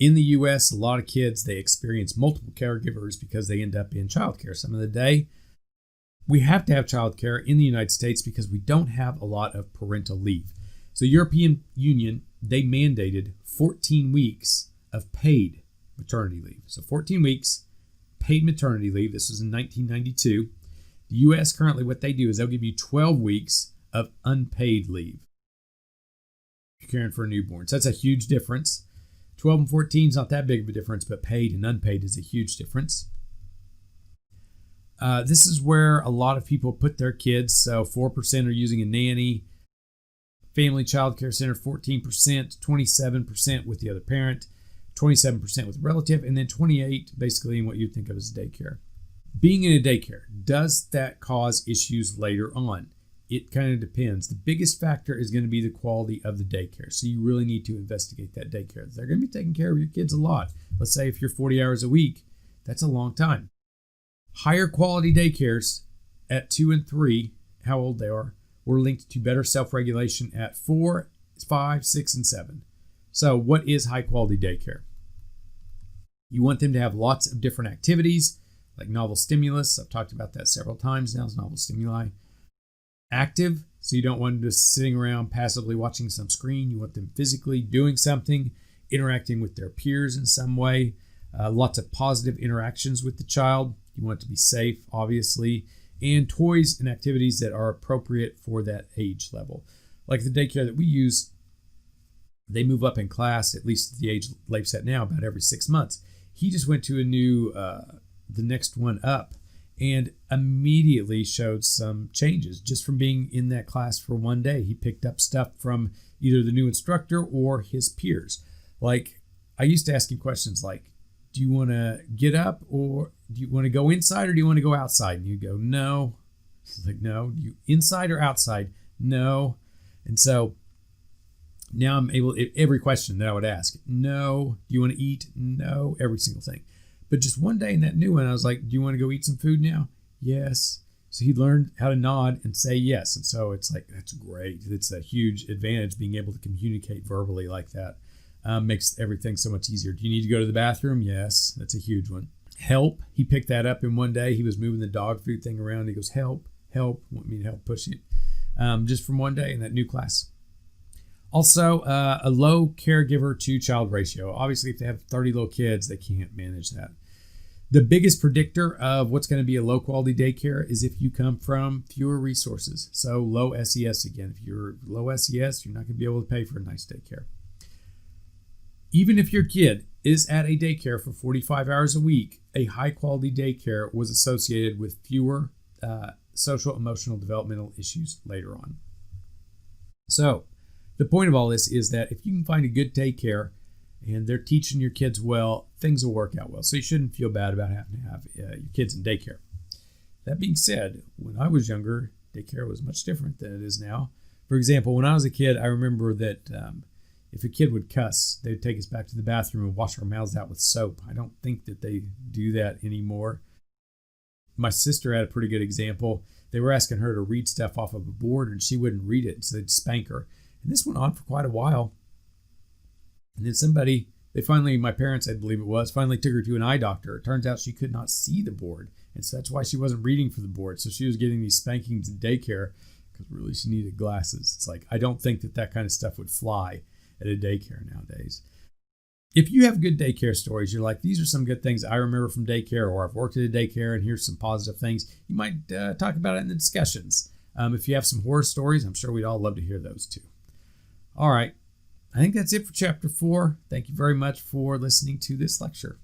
In the U.S., a lot of kids, they experience multiple caregivers because they end up in childcare some of the day. We have to have childcare in the United States because we don't have a lot of parental leave. So European Union, they mandated 14 weeks of paid maternity leave. So 14 weeks paid maternity leave. This was in 1992. The U.S. currently, what they do is they'll give you 12 weeks of unpaid leave if you're caring for a newborn. So that's a huge difference. 12 and 14 is not that big of a difference, but paid and unpaid is a huge difference. This is where a lot of people put their kids. So 4% are using a nanny. Family Child Care Center, 14%, 27% with the other parent, 27% with relative, and then 28% basically in what you'd think of as daycare. Being in a daycare, does that cause issues later on? It kind of depends. The biggest factor is going to be the quality of the daycare. So you really need to investigate that daycare. They're going to be taking care of your kids a lot. Let's say if you're 40 hours a week, that's a long time. Higher quality daycares at 2 and 3, how old they are, were linked to better self-regulation at 4, 5, 6, and 7. So what is high quality daycare? You want them to have lots of different activities like novel stimulus. I've talked about that several times now, novel stimuli. Active, so you don't want them just sitting around passively watching some screen. You want them physically doing something, interacting with their peers in some way. Lots of positive interactions with the child. You want it to be safe, obviously, and toys and activities that are appropriate for that age level. Like the daycare that we use, they move up in class, at least at the age Leif's at now, about every 6 months. He just went to a new, the next one up, and immediately showed some changes just from being in that class for one day. He picked up stuff from either the new instructor or his peers. Like, I used to ask him questions like, do you want to get up, or do you want to go inside, or do you want to go outside? And you go, no. He's like, no. Do you inside or outside? No. And so now I'm able, every question that I would ask, no. Do you want to eat? No. Every single thing. But just one day in that new one, I was like, do you want to go eat some food now? Yes. So he learned how to nod and say yes. And so it's like, that's great. It's a huge advantage being able to communicate verbally like that. Makes everything so much easier. Do you need to go to the bathroom? Yes. That's a huge one. Help. He picked that up in one day. He was moving the dog food thing around. He goes, help, want me to help push it. Just from one day in that new class. Also, a low caregiver to child ratio. Obviously, if they have 30 little kids, they can't manage that. The biggest predictor of what's going to be a low quality daycare is if you come from fewer resources. So low SES again. If you're low SES, you're not going to be able to pay for a nice daycare. Even if your kid is at a daycare for 45 hours a week, a high quality daycare was associated with fewer social, emotional, developmental issues later on. So the point of all this is that if you can find a good daycare and they're teaching your kids well, things will work out well. So you shouldn't feel bad about having to have your kids in daycare. That being said, when I was younger, daycare was much different than it is now. For example, when I was a kid, I remember that if a kid would cuss, they'd take us back to the bathroom and wash our mouths out with soap. I don't think that they do that anymore. My sister had a pretty good example. They were asking her to read stuff off of a board and she wouldn't read it, so they'd spank her. And this went on for quite a while. And then my parents, I believe it was, finally took her to an eye doctor. It turns out she could not see the board. And so that's why she wasn't reading for the board. So she was getting these spankings in daycare because really she needed glasses. It's like, I don't think that kind of stuff would fly at a daycare nowadays. If you have good daycare stories, you're like, these are some good things I remember from daycare, or I've worked at a daycare and here's some positive things, you might talk about it in the discussions. If you have some horror stories, I'm sure we'd all love to hear those too. All right. I think that's it for chapter 4. Thank you very much for listening to this lecture.